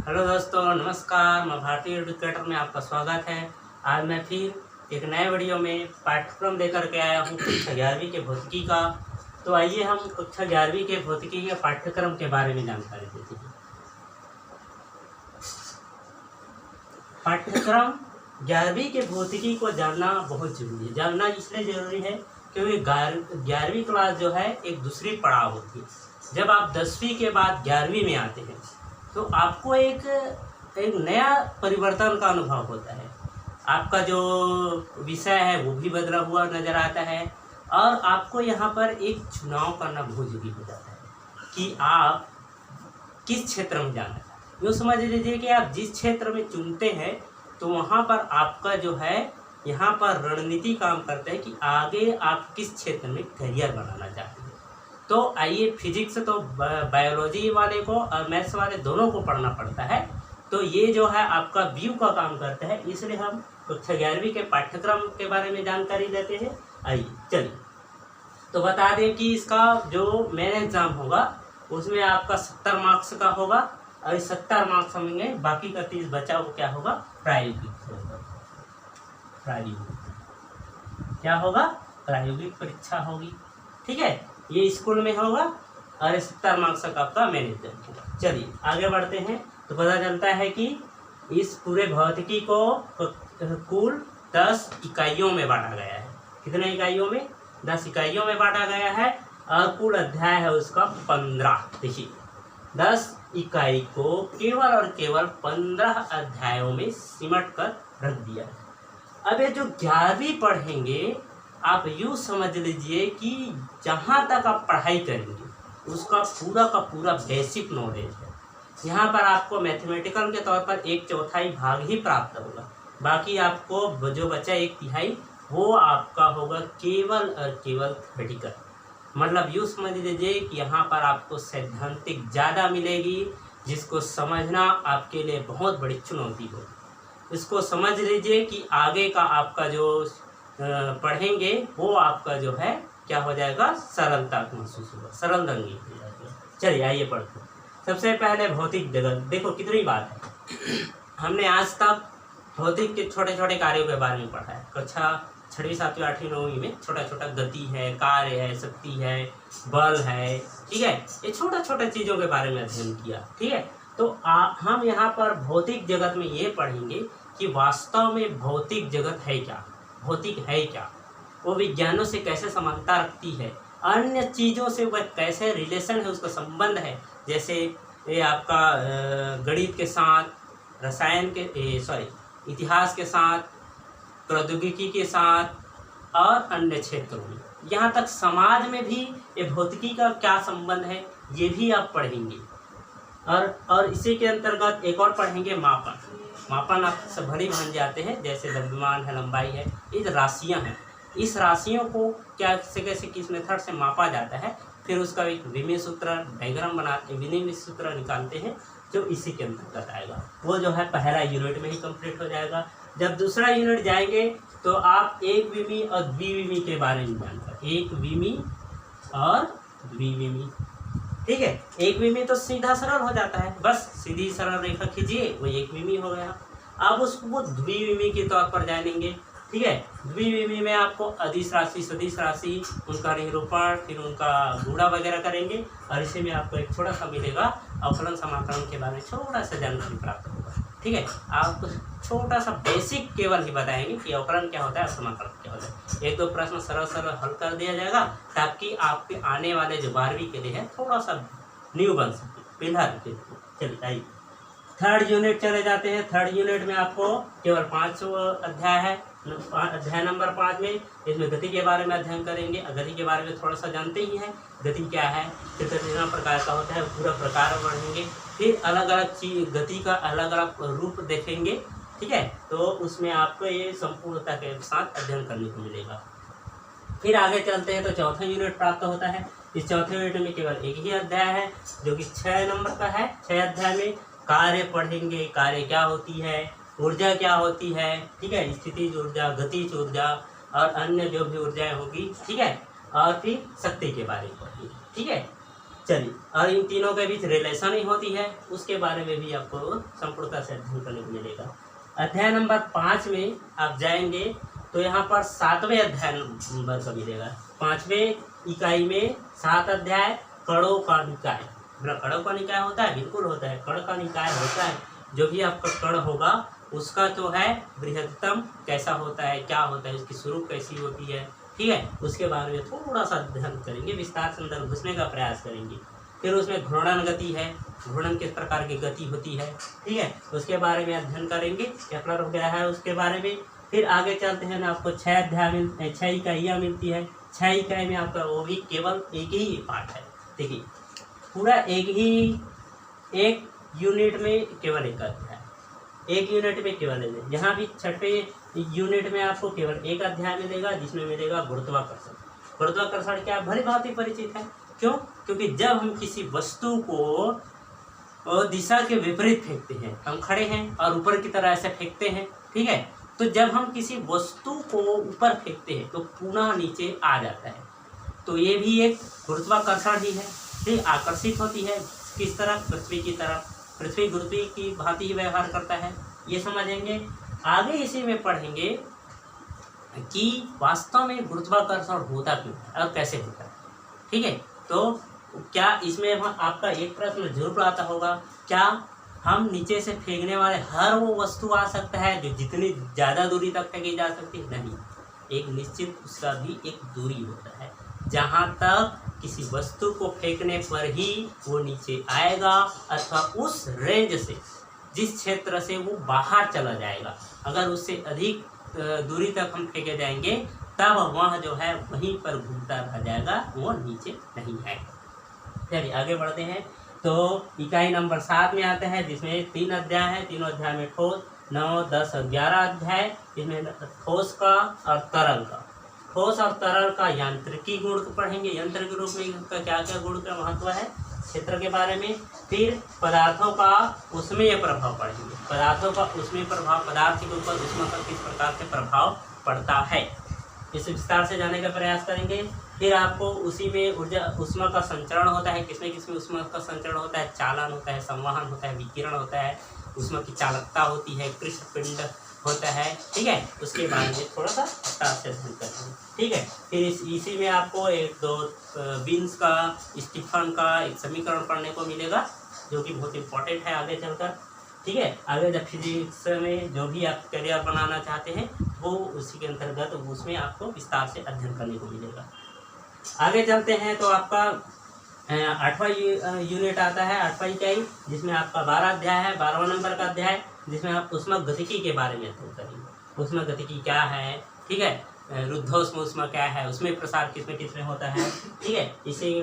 Hello दोस्तों, नमस्कार। मैं भारतीय एजुकेटर में आपका स्वागत है। आज मैं फिर एक नए वीडियो में पाठ्यक्रम लेकर के आया हूँ कक्षा 11वीं के भौतिकी का। तो आइए हम कक्षा 11वीं के भौतिकी के पाठ्यक्रम के बारे में जानकारी देते हैं। पाठ्यक्रम 11वीं के भौतिकी को जानना बहुत जरूरी है। जानना इसलिए जरूरी है क्योंकि 11वीं क्लास जो है एक दूसरी पड़ाव होती है। जब आप 10वीं के बाद 11वीं में आते हैं तो आपको एक नया परिवर्तन का अनुभव होता है। आपका जो विषय है वो भी बदला हुआ नज़र आता है और आपको यहाँ पर एक चुनाव करना बहुत जरूरी हो जाता है कि आप किस क्षेत्र में जाना चाहते हैं। यूँ समझ लीजिए कि आप जिस क्षेत्र में चुनते हैं तो वहाँ पर आपका जो है यहाँ पर रणनीति काम करता है कि आगे आप किस क्षेत्र में करियर बनाना चाहते हैं। तो आइए, फिजिक्स तो बायोलॉजी वाले को और मैथ्स वाले दोनों को पढ़ना पड़ता है। तो ये जो है आपका व्यू का काम करता है, इसलिए हम कक्षा 11वीं के पाठ्यक्रम के बारे में जानकारी लेते हैं। आइए चलिए, तो बता दें कि इसका जो मेन एग्ज़ाम होगा उसमें आपका 70 मार्क्स का होगा और 70 मार्क्स होंगे, बाकी का 30 बचा वो क्या होगा, प्रायोगिक होगा। प्रायोगिक क्या होगा, प्रायोगिक परीक्षा होगी। ठीक है, ये स्कूल में होगा और 70 मार्क्स का आपका मेन एग्जाम होगा। चलिए आगे बढ़ते हैं। तो पता चलता है कि इस पूरे भौतिकी को कुल 10 इकाइयों में बांटा गया है। कितने इकाइयों में, 10 इकाइयों में बांटा गया है और कुल अध्याय है उसका 15। देखिए 10 इकाई को केवल और केवल 15 अध्यायों में सिमट कर रख दिया है। अब ये जो 11वीं पढ़ेंगे, आप यूँ समझ लीजिए कि जहाँ तक आप पढ़ाई करेंगे उसका पूरा का पूरा बेसिक नॉलेज है। यहाँ पर आपको मैथमेटिकल के तौर पर 1/4 भाग ही प्राप्त होगा, बाकी आपको जो बचा 1/3 वो आपका होगा केवल और केवल थ्योरेटिकल। मतलब यूँ समझ लीजिए कि यहाँ पर आपको सैद्धांतिक ज़्यादा मिलेगी, जिसको समझना आपके लिए बहुत बड़ी चुनौती होगी। इसको समझ लीजिए कि आगे का आपका जो पढ़ेंगे वो आपका जो है क्या हो जाएगा, सरलता महसूस होगा, सरल रंगी हो जाएगा। चलिए आइए पढ़ते हैं। सबसे पहले भौतिक जगत। देखो कितनी बात है, हमने आज तक भौतिक के छोटे छोटे कार्यों के बारे में पढ़ा है। कक्षा 6वीं 7वीं 8वीं 9वीं में छोटा छोटा गति है, कार्य है, शक्ति है, बल है। ठीक है, ये छोटा छोटा चीज़ों के बारे में अध्ययन किया। ठीक है, तो हम यहाँ पर भौतिक जगत में ये पढ़ेंगे कि वास्तव में भौतिक जगत है क्या, भौतिक है क्या, वो विज्ञानों से कैसे समानता रखती है, अन्य चीज़ों से वह कैसे रिलेशन है, उसका संबंध है। जैसे ये आपका गणित के साथ, रसायन के इतिहास के साथ, प्रौद्योगिकी के साथ और अन्य क्षेत्रों में, यहाँ तक समाज में भी ये भौतिकी का क्या संबंध है ये भी आप पढ़ेंगे। और इसी के अंतर्गत एक और पढ़ेंगे मापन। मापन आप सब भली भान जाते हैं, जैसे द्रव्यमान है, लंबाई है, ये राशियाँ हैं। इस राशियों को कैसे किस मेथड से मापा जाता है, फिर उसका एक विनिमय सूत्र डायग्राम बनाते, विनिमय सूत्र निकालते हैं, जो इसी के अंतर्गत आएगा। वो जो है पहला यूनिट में ही कंप्लीट हो जाएगा। जब दूसरा यूनिट जाएंगे तो आप एक विमी और द्विविमी के बारे में जानकर, एक विमी और द्विविमी। ठीक है, एक विमी तो सीधा सरल हो जाता है, बस सीधी सरल रेखा खींचिए, वो एक विमी हो गया। अब उसको द्विविमी के तौर पर जानेंगे। ठीक है, द्विविमी में आपको अदिश राशि, सदिश राशि, उनका निरूपण, फिर उनका गुणा वगैरह करेंगे और इसी में आपको एक छोटा सा मिलेगा अवकलन समाकलन के बारे में छोटा सा जानकारी प्राप्त होगा। ठीक है, आपको छोटा सा बेसिक केवल ही बताएंगे कि अवकलन क्या होता है और समाकलन क्या होता है। 1-2 प्रश्न सरल सरल हल कर दिया जाएगा ताकि आपके आने वाले जो 12वीं के लिए है थोड़ा सा न्यू बन सके, पिलर के। चलिए आइए थर्ड यूनिट चले जाते हैं। थर्ड यूनिट में आपको केवल 5 अध्याय है। अध्याय नंबर 5 में इसमें गति के बारे में अध्ययन करेंगे। गति के बारे में थोड़ा सा जानते ही हैं, गति क्या है, कितना प्रकार का होता है, पूरा प्रकार पढ़ेंगे। फिर अलग अलग चीज गति का अलग अलग रूप देखेंगे। ठीक है, तो उसमें आपको ये संपूर्णता के साथ अध्ययन करने को मिलेगा। फिर आगे चलते हैं तो चौथा यूनिट प्राप्त होता है। इस चौथे यूनिट में केवल एक ही अध्याय है जो कि 6 नंबर का है। 6 अध्याय में कार्य पढ़ेंगे, कार्य क्या होती है, ऊर्जा क्या होती है। ठीक है, स्थितिज ऊर्जा, गतिज ऊर्जा और अन्य जो भी ऊर्जाएं होगी। ठीक है, और फिर शक्ति के बारे में पढ़ेंगे। ठीक है, चलिए, और इन तीनों के बीच रिलेशन ही होती है, उसके बारे में भी आपको संपूर्णता से अध्ययन करने को मिलेगा। अध्याय नंबर 5 में आप जाएंगे तो यहाँ पर 7वें अध्याय नंबर का मिलेगा। 5वें इकाई में 7 अध्याय कणों का निकाय। कणों का निकाय होता है, बिल्कुल होता है, कण का निकाय होता है। जो भी आपका कण होगा उसका जो है बृहत्तम कैसा होता है, क्या होता है, उसकी स्वरूप कैसी होती है, ठीक है, उसके बारे में थोड़ा सा अध्ययन करेंगे, विस्तार से अंदर घुसने का प्रयास करेंगे। फिर उसमें घूर्णन गति है, घूर्णन किस प्रकार की गति होती है, ठीक है, उसके बारे में अध्ययन करेंगे। केपलर हो गया है उसके बारे में। फिर आगे चलते हैं ना, आपको 6 इकाइयाँ मिलती है। 6 इकाई में आपका वो भी केवल एक ही पार्ट है। देखिए, पूरा एक यूनिट में केवल एक अध्याय, एक यूनिट में केवल एक। यहाँ भी 6वें यूनिट में आपको केवल एक अध्याय मिलेगा, जिसमें मिलेगा गुरुत्वाकर्षण। गुरुत्वाकर्षण क्या भली भांति परिचित है। क्यों? क्योंकि जब हम किसी वस्तु को दिशा के विपरीत फेंकते हैं, हम खड़े हैं और ऊपर की तरह ऐसे फेंकते हैं, ठीक है, तो जब हम किसी वस्तु को ऊपर फेंकते हैं तो पुनः नीचे आ जाता है। तो ये भी एक गुरुत्वाकर्षण ही है, ठीक, आकर्षित होती है किस तरह, पृथ्वी की तरफ। पृथ्वी गुरुत्व की भांति ही व्यवहार करता है, ये समझेंगे। आगे इसी में पढ़ेंगे कि वास्तव में गुरुत्वाकर्षण होता क्यों है और कैसे होता है, ठीक है। तो क्या इसमें आपका एक प्रश्न जरूर आता होगा, क्या हम नीचे से फेंकने वाले हर वो वस्तु आ सकता है जो जितनी ज़्यादा दूरी तक फेंकी जा सकती है? नहीं, एक निश्चित उसका भी एक दूरी होता है, जहाँ तक किसी वस्तु को फेंकने पर ही वो नीचे आएगा, अथवा उस रेंज से, जिस क्षेत्र से वो बाहर चला जाएगा। अगर उससे अधिक दूरी तक हम फेंके जाएंगे तब वह जो है वहीं पर घूमता रह जाएगा, वो नीचे नहीं आएगा। चलिए आगे बढ़ते हैं। तो इकाई नंबर 7 में आते हैं, जिसमें 3 अध्याय हैं। तीनों अध्याय में ठोस, 9, 10 और 11 अध्याय। इसमें ठोस का और तरल का, ठोस और तरल का यांत्रिकी गुण पढ़ेंगे। यंत्र के रूप में इसका क्या क्या गुण का महत्व है, क्षेत्र के बारे में। फिर पदार्थों का ऊष्मीय प्रभाव पढ़ेंगे। पदार्थों का ऊष्मीय प्रभाव, पदार्थ के ऊपर ऊष्मा का किस प्रकार से प्रभाव पड़ता है, इस विस्तार से जाने का प्रयास करेंगे। फिर आपको उसी में ऊर्जा, ऊष्मा का संचरण होता है, किसमें किसमें ऊष्मा का संचरण होता है, चालन होता है, संवहन होता है, विकिरण होता है, ऊष्मा की चालकता होती है, कृष्णपिंड होता है, ठीक है, उसके बारे में थोड़ा सा विस्तार से अध्ययन करेंगे, ठीक है। फिर इसी में आपको 1-2 बीन्स का, स्टीफन का एक समीकरण पढ़ने को मिलेगा, जो कि बहुत इंपॉर्टेंट है आगे चलकर, ठीक है। आगे जब फिजिक्स में जो भी आप करियर बनाना चाहते हैं वो उसी के अंतर्गत उसमें आपको विस्तार से अध्ययन करने को मिलेगा। आगे चलते हैं तो आपका 8वां यूनिट आता है, 8वां इकाई, जिसमें आपका 12 अध्याय है। 12वां नंबर का अध्याय, जिसमें आप ऊष्मागतिकी के बारे में अध्ययन करेंगे। ऊष्मागतिकी क्या है, ठीक है, रुद्धोष्म ऊष्मा क्या है, उसमें प्रसार किसमें किसमें होता है, ठीक है, इसे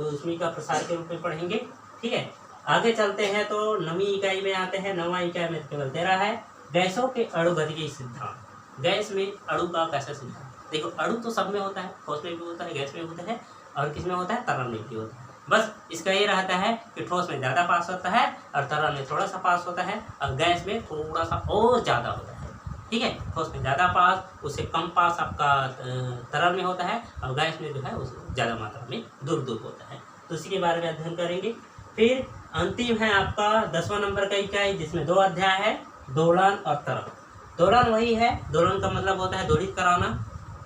ऊष्मी का प्रसार के रूप में पढ़ेंगे, ठीक है। आगे चलते हैं तो 9वीं इकाई में आते हैं। 9वां इकाई में केवल 13 है, गैसों के अणुगतिकी सिद्धांत। गैस में अणु का कैसा सिद्धांत। देखो, अणु तो सब में होता है, ठोस में भी होता है, गैस में होता है, और किस में होता है, तरल में भी होता है। बस इसका ये रहता है कि ठोस में ज़्यादा पास होता है और तरल में थोड़ा सा पास होता है, और गैस में थोड़ा सा और ज़्यादा होता है, ठीक है। ठोस में ज़्यादा पास, उससे कम पास आपका तरल में होता है, और गैस में जो है उस ज़्यादा मात्रा में दूर होता है। तो इसी के बारे में अध्ययन करेंगे। फिर अंतिम है आपका 10वां नंबर का इकाई, जिसमें 2 अध्याय है, दोलन और तरंग। दोलन वही है, दोलन का मतलब होता है दोलित कराना,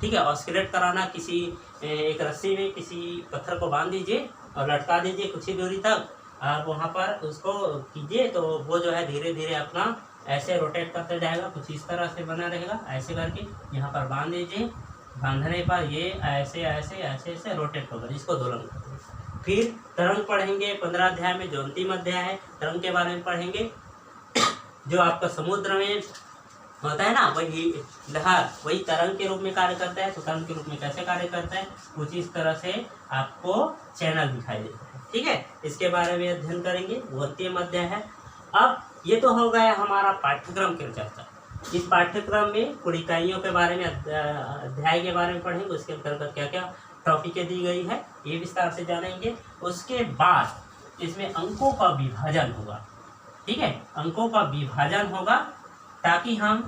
ठीक है, ऑस्किलेट कराना। किसी एक रस्सी में किसी पत्थर को बांध दीजिए और लटका दीजिए कुछ ही दूरी तक, आप वहाँ पर उसको कीजिए तो वो जो है धीरे धीरे अपना ऐसे रोटेट करते जाएगा, कुछ इस तरह से बना रहेगा। ऐसे करके यहाँ पर बांध दीजिए, बांधने पर ये ऐसे ऐसे ऐसे ऐसे रोटेट होगा, इसको दोलन कहते हैं। फिर तरंग पढ़ेंगे 15 अध्याय में, जो अंतिम अध्याय है। तरंग के बारे में पढ़ेंगे, जो आपका समुद्र में होता है ना, वही लहर, वही तरंग के रूप में कार्य करता है। तो तरंग के रूप में कैसे कार्य करता है, कुछ इस तरह से आपको चैनल दिखाई देता है, ठीक है। इसके बारे में अध्ययन करेंगे, वो अंतिम अध्याय है। अब ये तो हो गया हमारा पाठ्यक्रम की चर्चा। इस पाठ्यक्रम में कुल इकाइयों के बारे में, अध्याय के बारे में पढ़ेंगे, उसके अंतर्गत क्या क्या टॉपिकें दी गई है ये विस्तार से जानेंगे। उसके बाद इसमें अंकों का विभाजन होगा, ठीक है, अंकों का विभाजन होगा, ताकि हम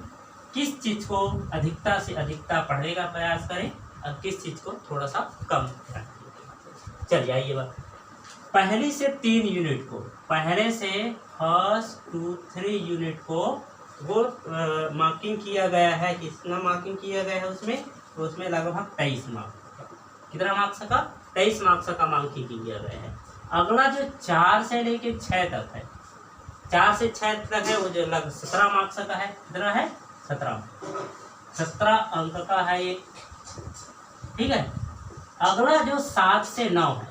किस चीज़ को अधिकता से अधिकता पढ़ने का प्रयास करें और किस चीज़ को थोड़ा सा कम ध्यान दें। चलिए आइए बात, पहली से 3 यूनिट को, पहले से 1, 2, 3 यूनिट को वो मार्किंग किया गया है। कितना मार्किंग किया गया है उसमें? तो उसमें लगभग 23 मार्क्स। कितना मार्क्स का? 23 मार्क्स का मार्किंग किया गया है। अगला जो 4 से लेके 6 तक है, 4 से 6 तक है, वो जो लगभग 17 मार्क्स का है। कितना है? 17 अंक का है ये, ठीक है। अगला जो 7 से 9 है,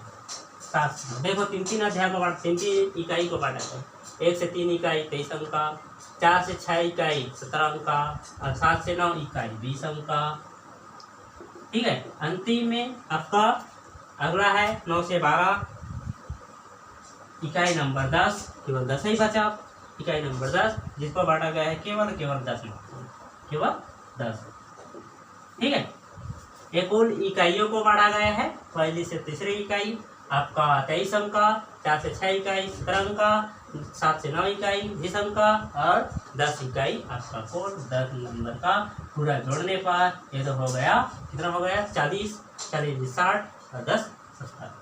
7 से 9 देखो 3 अध्याय को बांट, 3 इकाई को बांटा है। 1 से 3 इकाई 23 अंक का, 4 से 6 इकाई 17 अंक का, और 7 से 9 इकाई 20 अंक का, ठीक है। अंतिम में आपका अगला है 9 से 12 इकाई नंबर 10, केवल 10 ही बचा। इकाई नंबर 10 जिसको बांटा गया है केवल 10 मार्क्स, केवल 10, ठीक है। ये कुल इकाइयों को बांटा गया है। पहली से तीसरी इकाई आपका 23 अंक का, 4 से 6 इकाई 17 अंक का, 7 से 9 इकाई 20 अंक का, और 10 इकाई आपका कुल 10 नंबर का पूरा जोड़ने पर ये तो हो गया, कितना हो गया? 40, 60 और 10 70।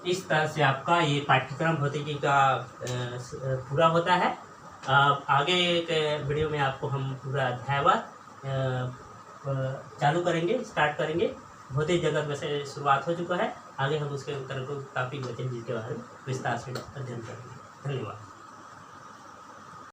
इस तरह से आपका ये पाठ्यक्रम भौतिकी का पूरा होता है। आगे के वीडियो में आपको हम पूरा अध्यायवार चालू करेंगे, स्टार्ट करेंगे। भौतिक जगत में से शुरुआत हो चुका है, आगे हम उसके तरफ काफ़ी बचे जिसके बारे में विस्तार से अध्ययन करेंगे। धन्यवाद।